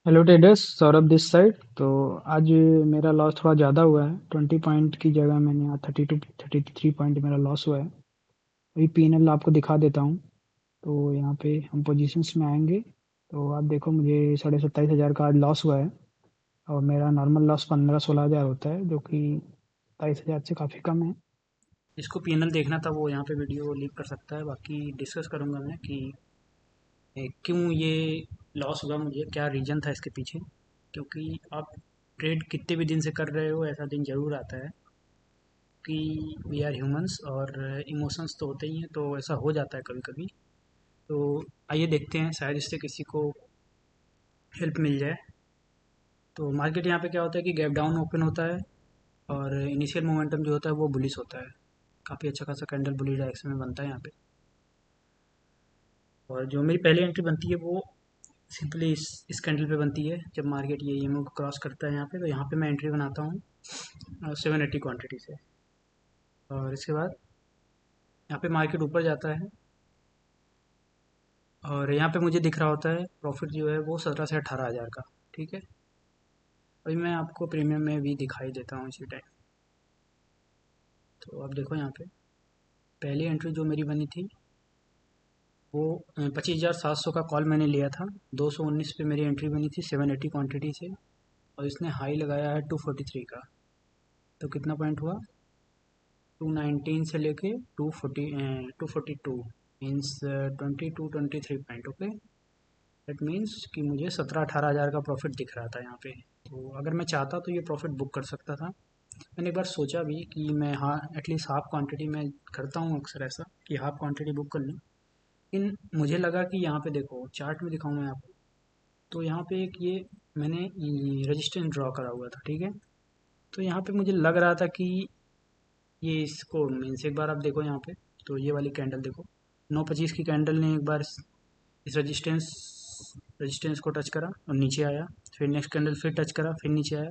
Hello traders, Saurabh this side. तो आज मेरा लॉस थोड़ा ज़्यादा हुआ है। 20 पॉइंट की जगह मैंने आज 33 पॉइंट मेरा लॉस हुआ है। अभी पीएनएल आपको दिखा देता हूँ। तो यहाँ पे हम पोजीशंस में आएंगे तो आप देखो, मुझे 27,500 का आज लॉस हुआ है। और मेरा नॉर्मल लॉस 15-16 हज़ार होता है, जो कि 27,000 से काफ़ी कम है। इसको पीएनएल देखना था, वो यहाँ पे वीडियो लीव कर सकता है। बाकी डिस्कस करूँगा मैं कि क्यों ये लॉस हुआ, मुझे क्या रीज़न था इसके पीछे। क्योंकि आप ट्रेड कितने भी दिन से कर रहे हो, ऐसा दिन ज़रूर आता है कि वी आर ह्यूमंस और इमोशंस तो होते ही हैं, तो ऐसा हो जाता है कभी कभी। तो आइए देखते हैं, शायद इससे किसी को हेल्प मिल जाए। तो मार्केट यहाँ पे क्या होता है कि गैप डाउन ओपन होता है और इनिशियल मोमेंटम जो होता है वो बुलिश होता है। काफ़ी अच्छा खासा कैंडल बुलिश डायरेक्शन में बनता है यहाँ पे। और जो मेरी पहली एंट्री बनती है वो सिंपली इस कैंडल पे बनती है। जब मार्केट ये ईएमओ को क्रॉस करता है यहाँ पे, तो यहाँ पे मैं एंट्री बनाता हूँ 780 क्वांटिटी से। और इसके बाद यहाँ पे मार्केट ऊपर जाता है और यहाँ पे मुझे दिख रहा होता है प्रॉफिट जो है वो 17 से 18 हज़ार का। ठीक है, अभी मैं आपको प्रीमियम में भी दिखाई देता हूँ इसी टाइम। तो अब देखो यहाँ पे पहली एंट्री जो मेरी बनी थी वो 25,700 का कॉल मैंने लिया था। 219 पे मेरी एंट्री बनी थी 780 क्वांटिटी से। और इसने हाई लगाया है 243 का। तो कितना पॉइंट हुआ, 219 से लेके 242 means 22-23 point. Okay, that means कि मुझे 17-18 हज़ार का प्रॉफिट दिख रहा था यहाँ पे। तो अगर मैं चाहता तो ये प्रॉफिट बुक कर सकता था। मैंने एक बार सोचा भी कि मैं, हाँ, एटलीस्ट हाफ क्वांटिटी मैं करता हूँ अक्सर ऐसा कि हाफ क्वांटिटी बुक कर लूँ। लेकिन मुझे लगा कि यहाँ पे देखो, चार्ट में दिखाऊँ मैं आपको। तो यहाँ पे एक ये मैंने रजिस्टेंस ड्रॉ करा हुआ था। ठीक है, तो यहाँ पे मुझे लग रहा था कि ये इसको मीन्स, एक बार आप देखो यहाँ पे, तो ये वाली कैंडल देखो, 9:25 की कैंडल ने एक बार इस रजिस्टेंस को टच करा और नीचे आया। फिर नेक्स्ट कैंडल फिर टच करा, फिर नीचे आया।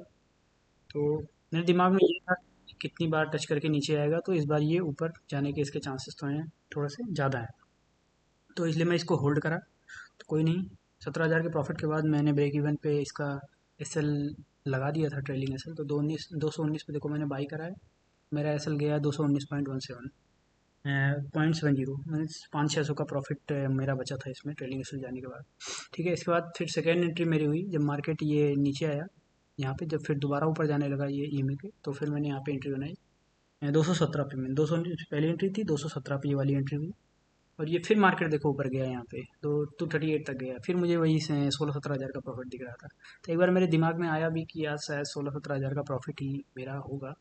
तो मेरे दिमाग में ये था कि कितनी बार टच करके नीचे आएगा, तो इस बार ये ऊपर जाने के इसके चांसेस तो हैं, थोड़े से ज़्यादा है। तो इसलिए मैं इसको होल्ड करा। तो कोई नहीं, 17 हज़ार के प्रॉफिट के बाद मैंने ब्रेक इवन पे इसका एस एल लगा दिया था, ट्रेलिंग एस एल। तो 219 पे देखो मैंने बाई करा है। मेरा एस एल गया 219.17 0.70, मीन्स 500-600 का प्रॉफिट मेरा बचा था इसमें ट्रेलिंग एस एल जाने के बाद। ठीक है, इसके बाद फिर सेकेंड एंट्री मेरी हुई जब मार्केट ये नीचे आया यहाँ पे। जब फिर दोबारा ऊपर जाने लगा ये ईएमए के, तो फिर मैंने यहाँ पे एंट्री बनाई 217 पे। मैंने 200 पहली एंट्री थी, 217 पे ये वाली एंट्री हुई। और ये फिर मार्केट देखो ऊपर गया यहाँ पे, तो 238 तक गया। फिर मुझे वही 16-17 हज़ार का प्रॉफिट दिख रहा था। तो एक बार मेरे दिमाग में आया भी कि यार शायद 16-17 हज़ार का प्रॉफिट ही मेरा होगा,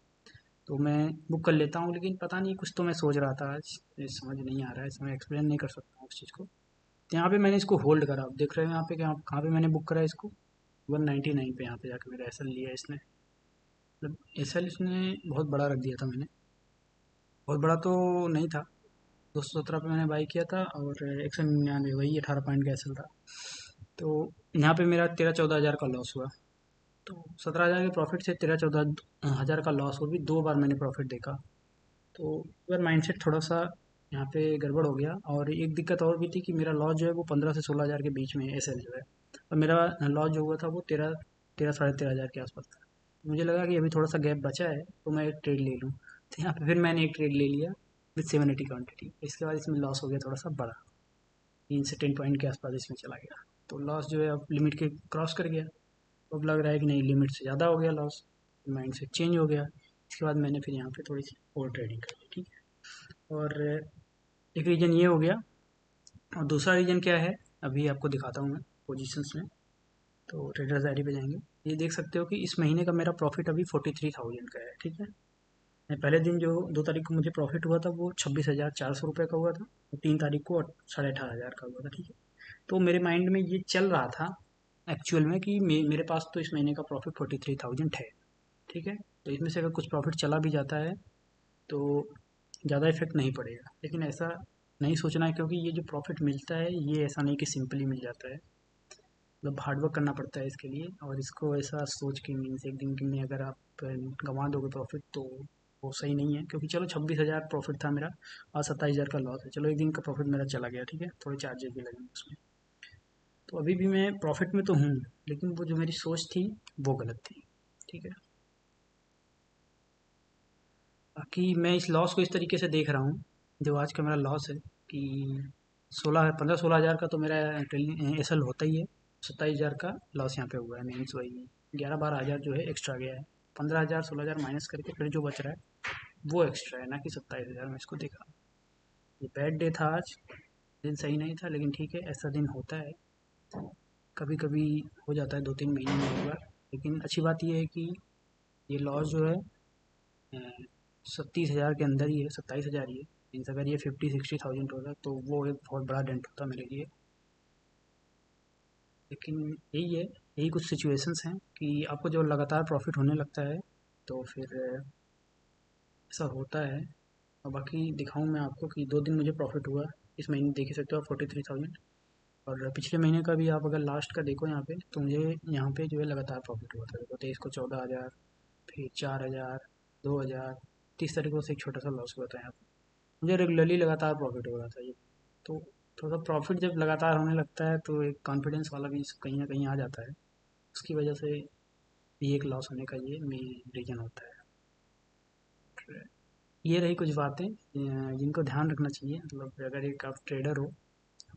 तो मैं बुक कर लेता हूँ। लेकिन पता नहीं, कुछ तो मैं सोच रहा था आज, ये समझ नहीं आ रहा है, इसमें एक्सप्लेन नहीं कर सकता हूँ उस चीज़ को। तो यहाँ पे मैंने इसको होल्ड करा। आप देख रहे हो यहाँ पे कहाँ पे मैंने बुक करा इसको, 199 पे। यहाँ पे जाके मेरा एस एल लिया इसने। मतलब एस एल इसने बहुत बड़ा रख दिया था मैंने। बहुत बड़ा तो नहीं था, 217 पे मैंने बाई किया था और 199, वही 18 पॉइंट का एसएल था। तो यहाँ पे मेरा 13-14 हज़ार का लॉस हुआ। तो 17 हज़ार के प्रॉफिट से 13-14 हज़ार का लॉस, वो भी 2 बार मैंने प्रॉफिट देखा। तो एक बार माइंडसेट थोड़ा सा यहाँ पे गड़बड़ हो गया। और एक दिक्कत और भी थी कि मेरा लॉस जो है वो 15 से 16 हज़ार के बीच में एस एल जो है। और मेरा लॉस जो हुआ था वो 13-13 साढ़े 13 हज़ार के आसपास था। मुझे लगा कि अभी थोड़ा सा गैप बचा है तो मैं एक ट्रेड ले लूँ। तो यहाँ पे फिर मैंने एक ट्रेड ले लिया विथ 780 क्वान्टिटी। इसके बाद इसमें लॉस हो गया थोड़ा सा बड़ा, 3 से 10 पॉइंट के आसपास इसमें चला गया। तो लॉस जो है अब लिमिट के क्रॉस कर गया। अब लग रहा है कि नहीं, लिमिट से ज़्यादा हो गया लॉस। माइंड से चेंज हो गया। इसके बाद मैंने फिर यहाँ पे थोड़ी सी और ट्रेडिंग कर ली। ठीक है, और एक रीज़न ये हो गया। और दूसरा रीज़न क्या है, अभी आपको दिखाता हूँ मैं पोजीशंस में। तो ट्रेडर्स आईडी पे जाएंगे, ये देख सकते हो कि इस महीने का मेरा प्रॉफिट अभी 43,000 का है। ठीक है, पहले दिन जो 2 तारीख को मुझे प्रॉफिट हुआ था वो 26,400 रुपये का हुआ था। और 3 तारीख को 18,500 का हुआ था। ठीक है, तो मेरे माइंड में ये चल रहा था एक्चुअल में कि मेरे पास तो इस महीने का प्रॉफिट 43,000 है। ठीक है, तो इसमें से अगर कुछ प्रॉफिट चला भी जाता है तो ज़्यादा इफेक्ट नहीं पड़ेगा। लेकिन ऐसा नहीं सोचना है, क्योंकि ये जो प्रॉफिट मिलता है ये ऐसा नहीं कि सिंपली मिल जाता है। मतलब हार्डवर्क करना पड़ता है इसके लिए। और इसको ऐसा सोच के मीन्स एक दिन के में अगर आप गंवा दोगे प्रॉफिट, तो वो सही नहीं है। क्योंकि चलो 26,000 प्रॉफिट था मेरा और 27,000 का लॉस है, चलो एक दिन का प्रॉफिट मेरा चला गया। ठीक है, थोड़े चार्जेस भी लगेंगे उसमें। तो अभी भी मैं प्रॉफिट में तो हूँ, लेकिन वो जो मेरी सोच थी वो गलत थी। ठीक है। बाकी मैं इस लॉस को इस तरीके से देख रहा हूँ, जो आज का मेरा लॉस है कि 16 तो मेरा एस एल होता ही है। 27,000 का लॉस यहाँ पे हुआ है, मीन्स वही 11-12 हज़ार जो है एक्स्ट्रा गया है। 15,000 16,000 माइनस करके फिर जो बच रहा है वो एक्स्ट्रा है, ना कि 27,000 मैं इसको देख रहा हूँ। ये बैड डे था आज, दिन सही नहीं था, लेकिन ठीक है, ऐसा दिन होता है। कभी कभी हो जाता है, 2-3 महीने में एक बार। लेकिन अच्छी बात यह है कि ये लॉस जो है 37,000 के अंदर ही है, 27,000 ही है। मीन्स अगर ये 50-60 थाउजेंड होता तो वो एक बहुत बड़ा डेंट होता मेरे लिए। लेकिन यही है, यही कुछ सिचुएशंस हैं कि आपको जब लगातार प्रॉफिट होने लगता है तो फिर ऐसा होता है। और बाकी दिखाऊं मैं आपको कि 2 दिन मुझे प्रॉफिट हुआ। इस महीने देख ही सकते हो आप, 43,000। और पिछले महीने का भी आप अगर लास्ट का देखो यहाँ पे, तो मुझे यहाँ पे जो है लगातार प्रॉफिट हुआ था। देखो 23 को 14,000, फिर 4,000, 2,000, 30 तारीख से एक छोटा सा लॉस हुआ था यहाँ पे। मुझे रेगुलरली लगातार प्रॉफिट हो रहा था ये। तो थोड़ा प्रॉफिट जब लगातार होने लगता है तो एक कॉन्फिडेंस वाला भी कहीं ना कहीं आ जाता है। उसकी वजह से भी एक लॉस होने का ये मेन रीज़न होता है। ये रही कुछ बातें जिनको ध्यान रखना चाहिए, मतलब अगर एक आप ट्रेडर हो।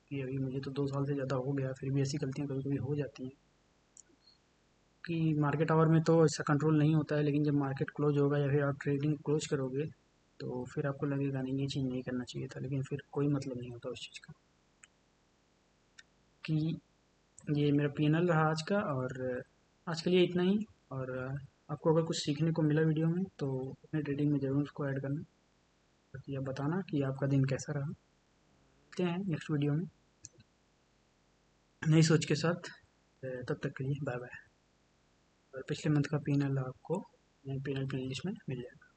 कि अभी मुझे तो 2 साल से ज़्यादा हो गया, फिर भी ऐसी गलतियाँ कभी कभी हो जाती हैं कि मार्केट आवर में तो ऐसा कंट्रोल नहीं होता है, लेकिन जब मार्केट क्लोज होगा या फिर आप ट्रेडिंग क्लोज करोगे तो फिर आपको लगेगा नहीं, ये चीज़ नहीं करना चाहिए था, लेकिन फिर कोई मतलब नहीं होता उस चीज़ का। कि ये मेरा पीएनएल रहा आज का, और आज के लिए इतना ही। और आपको अगर कुछ सीखने को मिला वीडियो में तो अपने ट्रेडिंग में ज़रूर उसको ऐड करना। बाकी आप बताना कि आपका दिन कैसा रहा। मिलते हैं नेक्स्ट वीडियो में नई सोच के साथ। तब तक के लिए बाय बाय। और पिछले मंथ का पीएनएल आपको पीएनएल प्ले लिस्ट में मिल जाएगा।